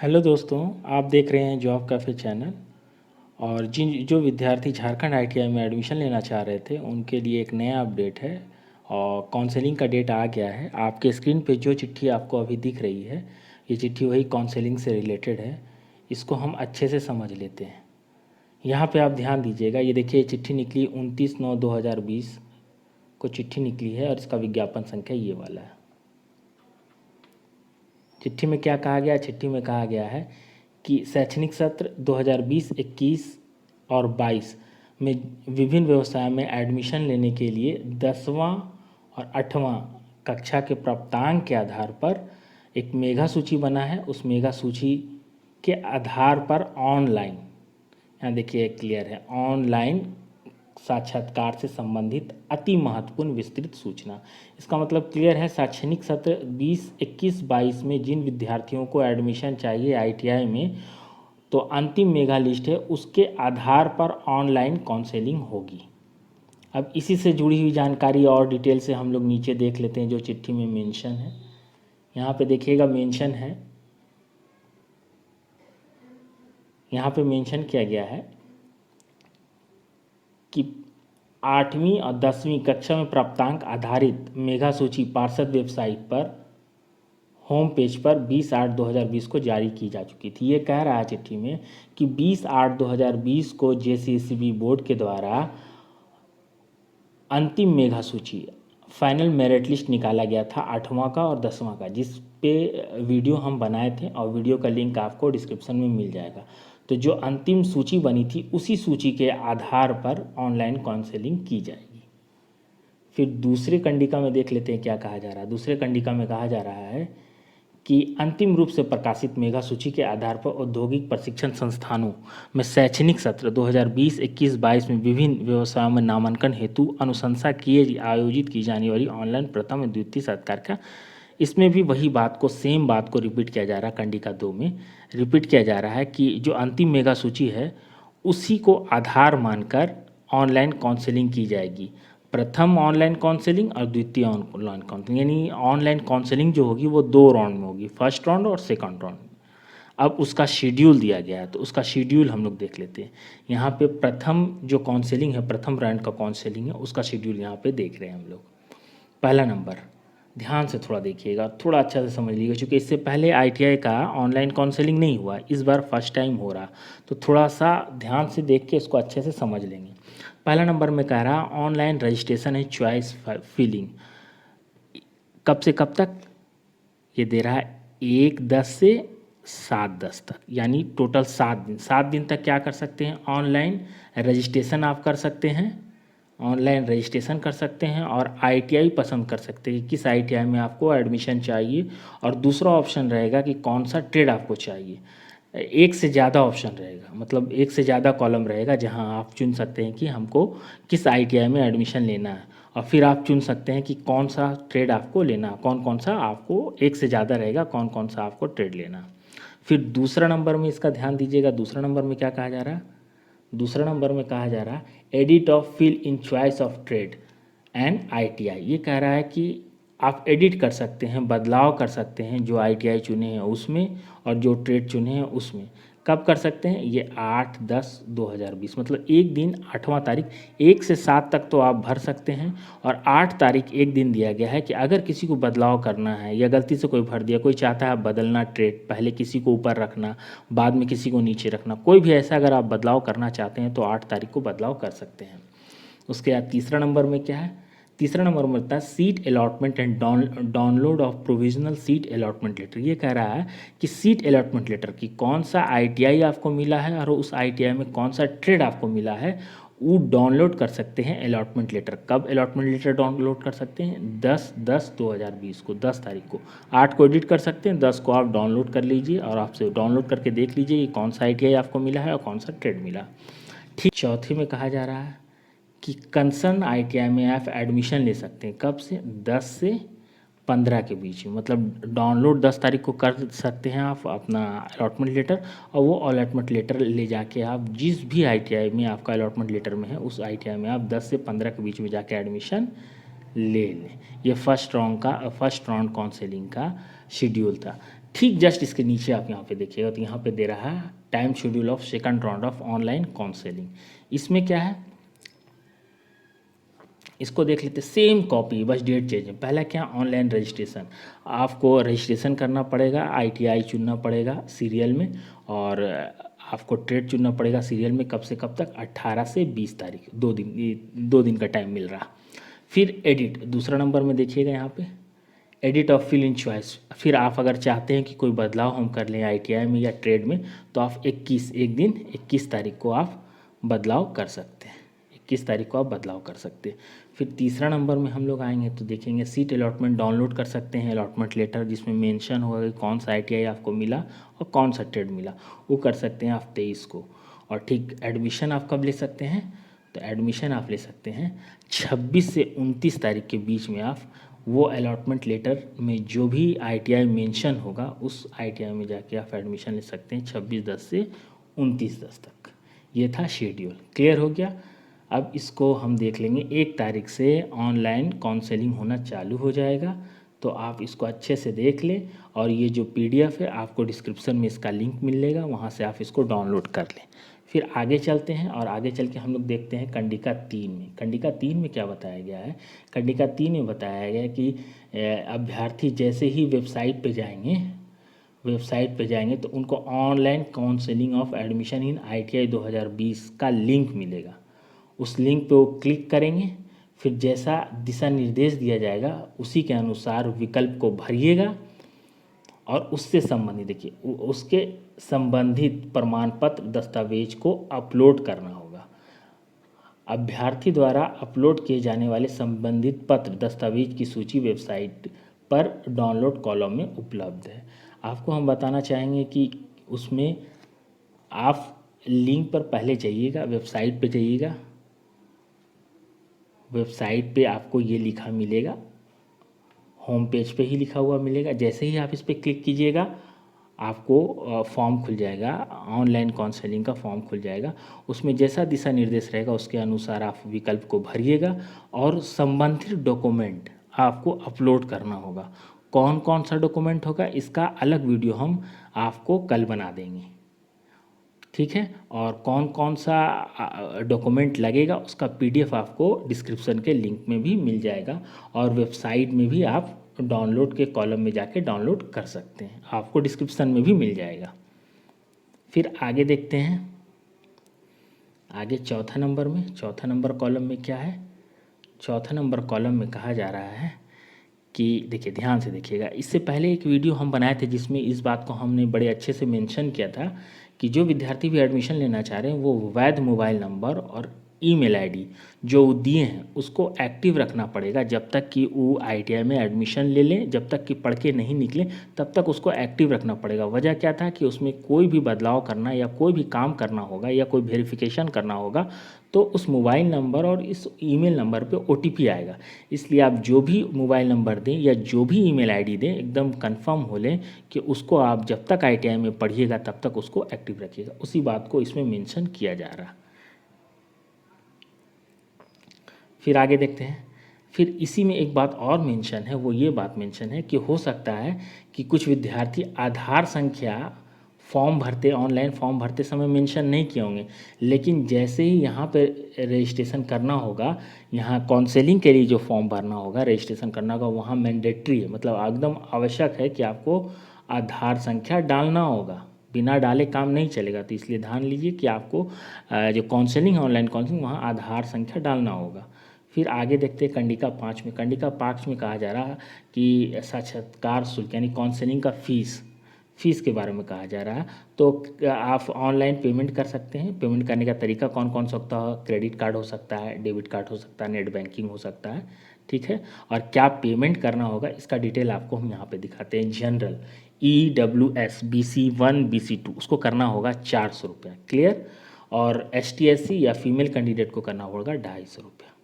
Hello दोस्तों, आप देख रहे हैं जॉब कैफ़े चैनल। और जिन जो विद्यार्थी झारखंड आईटीआई में एडमिशन लेना चाह रहे थे उनके लिए एक नया अपडेट है और काउंसलिंग का डेट आ गया है। आपके स्क्रीन पे जो चिट्ठी आपको अभी दिख रही है, ये चिट्ठी वही काउंसलिंग से रिलेटेड है। इसको हम अच्छे से समझ लेते हैं। यहाँ पे आप ध्यान दीजिएगा, ये देखिए चिट्ठी निकली 29/9/2020 को चिट्ठी निकली है और इसका विज्ञापन संख्या ये वाला है। चिट्ठी में क्या कहा गया? चिट्ठी में कहा गया है कि शैक्षणिक सत्र 2020-21 और 22 में विभिन्न व्यवसायों में एडमिशन लेने के लिए 10वां और 8वां कक्षा के प्राप्तांक के आधार पर एक मेगा सूची बना है। उस मेगा सूची के आधार पर ऑनलाइन, यहाँ देखिए क्लियर है, ऑनलाइन साक्षात्कार से संबंधित अति महत्वपूर्ण विस्तृत सूचना। इसका मतलब क्लियर है, शैक्षणिक सत्र 2021-22 में जिन विद्यार्थियों को एडमिशन चाहिए आईटीआई में, तो अंतिम मेगा लिस्ट है, उसके आधार पर ऑनलाइन काउंसलिंग होगी। अब इसी से जुड़ी हुई जानकारी और डिटेल से हम लोग नीचे देख लेते हैं जो चिट्ठी में मेंशन है। यहाँ पे देखिएगा मेंशन है, यहाँ पे मेंशन किया गया है कि 8वीं और 10वीं कक्षा में प्राप्तांक आधारित मेगा सूची पार्षद वेबसाइट पर होम पेज पर 20/8/2020 को जारी की जा चुकी थी। ये कह रहा है चिट्ठी में कि 20/8/2020 को जेसीईसीबी बोर्ड के द्वारा अंतिम मेगा सूची फाइनल मेरिट लिस्ट निकाला गया था 8वां का और 10वां का, जिस पे वीडियो हम बनाए थे और वीडियो का लिंक आपको डिस्क्रिप्शन में मिल जाएगा। तो जो अंतिम सूची बनी थी उसी सूची के आधार पर ऑनलाइन काउंसलिंग की जाएगी। फिर दूसरे कंडिका में देख लेते हैं क्या कहा जा रहा है। दूसरे कंडिका में कहा जा रहा है कि अंतिम रूप से प्रकाशित मेगा सूची के आधार पर औद्योगिक प्रशिक्षण संस्थानों में शैक्षणिक सत्र 2020-21-22 में विभिन्न व्यवसायों में नामांकन हेतु अनुशंसा किए आयोजित की जाने वाली ऑनलाइन प्रथम और द्वितीय साक्षात्कार का, इसमें भी वही बात को, सेम बात को रिपीट किया जा रहा है। कंडिका 2 में रिपीट किया जा रहा है कि जो अंतिम मेगा सूची है उसी को आधार मानकर ऑनलाइन काउंसलिंग की जाएगी। प्रथम ऑनलाइन काउंसलिंग और द्वितीय ऑनलाइन काउंसलिंग, यानी ऑनलाइन काउंसलिंग जो होगी वो 2 राउंड में होगी, फर्स्ट राउंड और सेकंड राउंड। अब उसका शेड्यूल दिया गया है, तो उसका शेड्यूल हम लोग देख लेते हैं। यहाँ पे प्रथम जो काउंसलिंग है, प्रथम राउंड का काउंसलिंग है, उसका शेड्यूल यहाँ पे देख रहे हैं हम लोग। पहला नंबर, ध्यान से थोड़ा देखिएगा, थोड़ा अच्छा से समझ लीजिएगा, क्योंकि इससे पहले आईटीआई का ऑनलाइन काउंसलिंग नहीं हुआ, इस बार फर्स्ट टाइम हो रहा, तो थोड़ा सा ध्यान से देख के इसको अच्छे से समझ लेंगे। पहला नंबर में कह रहा ऑनलाइन रजिस्ट्रेशन है चॉइस फिलिंग, कब से कब तक? ये दे रहा है 1/10 से 7/10 तक, यानी टोटल 7 दिन। 7 दिन तक क्या कर सकते हैं? ऑनलाइन रजिस्ट्रेशन आप कर सकते हैं, ऑनलाइन रजिस्ट्रेशन कर सकते हैं और आईटीआई पसंद कर सकते हैं कि किस आईटीआई में आपको एडमिशन चाहिए। और दूसरा ऑप्शन रहेगा कि कौन सा ट्रेड आपको चाहिए। एक से ज़्यादा ऑप्शन रहेगा, मतलब एक से ज़्यादा कॉलम रहेगा जहां आप चुन सकते हैं कि हमको किस आईटीआई में एडमिशन लेना है, और फिर आप चुन सकते हैं कि कौन सा ट्रेड आपको लेना है, कौन कौन सा आपको, एक से ज़्यादा रहेगा कौन कौन सा आपको ट्रेड लेना है। फिर दूसरा नंबर में इसका ध्यान दीजिएगा, दूसरा नंबर में क्या कहा जा रहा है? दूसरा नंबर में कहा जा रहा है edit of fill in choice of trade and ITI. ये कह रहा है कि आप एडिट कर सकते हैं, बदलाव कर सकते हैं जो आईटीआई चुने हैं उसमें और जो ट्रेड चुने हैं उसमें। कब कर सकते हैं? ये 8/10/2020, मतलब एक दिन 8वां तारीख, 1 से 7 तक तो आप भर सकते हैं, और 8 तारीख एक दिन दिया गया है कि अगर किसी को बदलाव करना है या गलती से कोई भर दिया, कोई चाहता है बदलना ट्रेड, पहले किसी को ऊपर रखना बाद में किसी को नीचे रखना, कोई भी ऐसा अगर आप बदलाव करना चाहते हैं तो 8 तारीख को बदलाव कर सकते हैं। उसके बाद तीसरा नंबर में क्या है? तीसरा नंबर में होता है seat allotment and download of provisional seat allotment letter. ये कह रहा है कि सीट अलॉटमेंट लेटर की कौन सा आईटीआई आपको मिला है और उस आईटीआई में कौन सा ट्रेड आपको मिला है, वो डाउनलोड कर सकते हैं अलॉटमेंट लेटर। कब अलॉटमेंट लेटर डाउनलोड कर सकते हैं? 10/10/2020 को, 10 तारीख को। 8 को एडिट कर सकते हैं, 10 को आप डाउनलोड कर लीजिए और आपसे डाउनलोड करके देख लीजिए कि कौन सा आईटीआई आपको मिला है और कौन सा ट्रेड मिला। ठीक, चौथे में कहा जा रहा है कि कंसर्न आईटीआई में आप एडमिशन ले सकते हैं, कब से? 10 से 15 के बीच में, मतलब डाउनलोड 10 तारीख को कर सकते हैं आप अपना अलॉटमेंट लेटर, और वो अलॉटमेंट लेटर ले जाके आप जिस भी आईटीआई में आपका अलॉटमेंट लेटर में है उस आईटीआई में आप 10 से 15 के बीच में जाके एडमिशन ले लें। ये फर्स्ट राउंड काउंसलिंग का शेड्यूल था। ठीक जस्ट इसके नीचे आप यहाँ पे देखिएगा तो यहाँ पे दे रहा है time schedule of second round of online counselling. इसमें क्या है, इसको देख लेते, सेम कॉपी, बस डेट चेंज है। पहला क्या, ऑनलाइन रजिस्ट्रेशन, आपको रजिस्ट्रेशन करना पड़ेगा, आईटीआई चुनना पड़ेगा सीरियल में, और आपको ट्रेड चुनना पड़ेगा सीरियल में। कब से कब तक, 18 से 20 तारीख, 2 दिन, ये 2 दिन का टाइम मिल रहा। फिर एडिट, दूसरा नंबर में देखिएगा यहाँ पे, edit of fill in choice. फिर आप अगर चाहते हैं कि कोई बदलाव हम कर लें आईटीआई में या ट्रेड में, तो आप 21 तारीख को आप बदलाव कर सकते हैं, 21 तारीख को आप बदलाव कर सकते हैं। फिर तीसरा नंबर में हम लोग आएंगे तो देखेंगे सीट अलॉटमेंट डाउनलोड कर सकते हैं, अलॉटमेंट लेटर जिसमें मेंशन होगा कि कौन सा आईटीआई आपको मिला और कौन सा ट्रेड मिला, वो कर सकते हैं आप 23 को। और ठीक, एडमिशन आप कब ले सकते हैं, तो एडमिशन आप ले सकते हैं 26 से 29 तारीख के बीच में। आप वो अलॉटमेंट लेटर में जो भी आईटीआई मेंशन होगा उस आईटीआई में जाके आप एडमिशन ले सकते हैं 26/10 से 29/10 तक। ये था शेड्यूल, क्लियर हो गया। अब इसको हम देख लेंगे, 1 तारीख से ऑनलाइन काउंसलिंग होना चालू हो जाएगा, तो आप इसको अच्छे से देख लें। और ये जो पीडीएफ है आपको डिस्क्रिप्शन में इसका लिंक मिलेगा, वहाँ से आप इसको डाउनलोड कर लें। फिर आगे चलते हैं और आगे चल के हम लोग देखते हैं कंडिका 3 में। कंडिका 3 में क्या बताया गया है, कंडिका 3 में बताया गया है कि अभ्यर्थी जैसे ही वेबसाइट पे जाएंगे तो उनको online counselling of admission in ITI 2020 का लिंक मिलेगा। उस लिंक पे वो क्लिक करेंगे, फिर जैसा दिशा निर्देश दिया जाएगा उसी के अनुसार विकल्प को भरिएगा और उससे संबंधित, देखिए उसके संबंधित प्रमाण पत्र दस्तावेज को अपलोड करना होगा। अभ्यर्थी द्वारा अपलोड किए जाने वाले संबंधित पत्र दस्तावेज की सूची वेबसाइट पर डाउनलोड कॉलम में उपलब्ध है। आपको हम बताना चाहेंगे कि उसमें आप लिंक पर पहले जाइएगा, वेबसाइट पे जाइएगा, वेबसाइट पे आपको ये लिखा मिलेगा, होम पेज पे ही लिखा हुआ मिलेगा। जैसे ही आप इस पर क्लिक कीजिएगा आपको फॉर्म खुल जाएगा, ऑनलाइन काउंसलिंग का फॉर्म खुल जाएगा। उसमें जैसा दिशा निर्देश रहेगा उसके अनुसार आप विकल्प को भरिएगा और संबंधित डॉक्यूमेंट आपको अपलोड करना होगा। कौन कौन सा डॉक्यूमेंट होगा इसका अलग वीडियो हम आपको कल बना देंगे, ठीक है। और कौन कौन सा डॉक्यूमेंट लगेगा उसका पीडीएफ आपको डिस्क्रिप्शन के लिंक में भी मिल जाएगा और वेबसाइट में भी आप डाउनलोड के कॉलम में जाके डाउनलोड कर सकते हैं, आपको डिस्क्रिप्शन में भी मिल जाएगा। फिर आगे देखते हैं, आगे चौथा नंबर कॉलम में क्या है, चौथा नंबर कॉलम में कहा जा रहा है कि देखिए, ध्यान से देखिएगा, इससे पहले एक वीडियो हम बनाए थे जिसमें इस बात को हमने बड़े अच्छे से मेंशन किया था कि जो विद्यार्थी भी एडमिशन लेना चाह रहे हैं वो वैध मोबाइल नंबर और ईमेल आईडी जो दिए हैं उसको एक्टिव रखना पड़ेगा जब तक कि वो आईटीआई में एडमिशन ले लें, जब तक कि पढ़ के नहीं निकले तब तक उसको एक्टिव रखना पड़ेगा। वजह क्या था कि उसमें कोई भी बदलाव करना या कोई भी काम करना होगा या कोई वेरिफिकेशन करना होगा तो उस मोबाइल नंबर और इस ईमेल नंबर पे ओटीपी आएगा। इसलिए आप जो भी मोबाइल नंबर दें या जो भी ईमेल आईडी दें एकदम कंफर्म हो लें कि उसको आप जब तक आईटीआई में पढ़िएगा तब तक उसको एक्टिव रखिएगा। उसी बात को इसमें मेंशन किया जा रहा। फिर आगे देखते हैं, फिर इसी में एक बात और मेंशन है, वो ये बात मेंशन है कि हो सकता है कि कुछ विद्यार्थी आधार संख्या ऑनलाइन फॉर्म भरते समय मेंशन नहीं किए होंगे, लेकिन जैसे ही यहाँ पे रजिस्ट्रेशन करना होगा, यहाँ काउंसलिंग के लिए जो फॉर्म भरना होगा, रजिस्ट्रेशन करना होगा, वहाँ मैंडेटरी है, मतलब एकदम आवश्यक है कि आपको आधार संख्या डालना होगा, बिना डाले काम नहीं चलेगा। तो इसलिए ध्यान लीजिए कि आपको जो काउंसलिंग है, ऑनलाइन काउंसलिंग, वहाँ आधार संख्या डालना होगा। फिर आगे देखते हैं कंडिका 5 में। कंडिका 5 में कहा जा रहा कि साक्षात्कार शुल्क यानी काउंसलिंग का फीस के बारे में कहा जा रहा है। तो आप ऑनलाइन पेमेंट कर सकते हैं। पेमेंट करने का तरीका कौन कौन सा होता है, क्रेडिट कार्ड हो सकता है, डेबिट कार्ड हो सकता है, नेट बैंकिंग हो सकता है, ठीक है। और क्या पेमेंट करना होगा इसका डिटेल आपको हम यहाँ पे दिखाते हैं। जनरल EWS BC1 BC2 उसको करना होगा 400 रुपये, क्लियर। और ST SC या फीमेल कैंडिडेट को करना होगा 250 रुपये।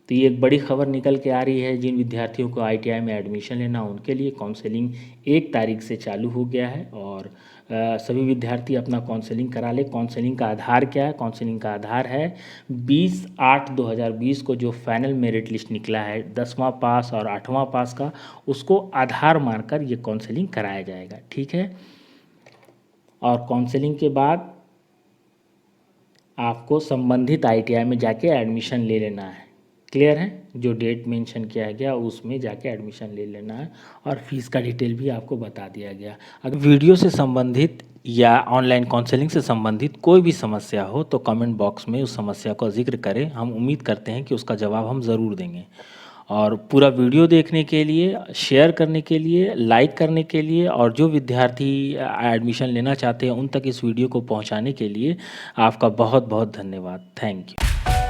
तो ये एक बड़ी खबर निकल के आ रही है। जिन विद्यार्थियों को आईटीआई में एडमिशन लेना उनके लिए काउंसलिंग 1 तारीख से चालू हो गया है और सभी विद्यार्थी अपना काउंसलिंग करा ले। काउंसलिंग का आधार क्या है? काउंसलिंग का आधार है 20/8/2020 को जो फाइनल मेरिट लिस्ट निकला है 10वां पास और 8वां पास का, उसको आधार मानकर ये काउंसलिंग कराया जाएगा। ठीक है, और काउंसलिंग के बाद आपको संबंधित आईटीआई में जाके एडमिशन ले लेना है। क्लियर है? जो डेट मेंशन किया गया उसमें जाके एडमिशन ले लेना है और फीस का डिटेल भी आपको बता दिया गया। अगर वीडियो से संबंधित या ऑनलाइन काउंसलिंग से संबंधित कोई भी समस्या हो तो कमेंट बॉक्स में उस समस्या का जिक्र करें। हम उम्मीद करते हैं कि उसका जवाब हम ज़रूर देंगे। और पूरा वीडियो देखने के लिए, शेयर करने के लिए, लाइक करने के लिए और जो विद्यार्थी एडमिशन लेना चाहते हैं उन तक इस वीडियो को पहुंचाने के लिए आपका बहुत बहुत धन्यवाद। Thank you.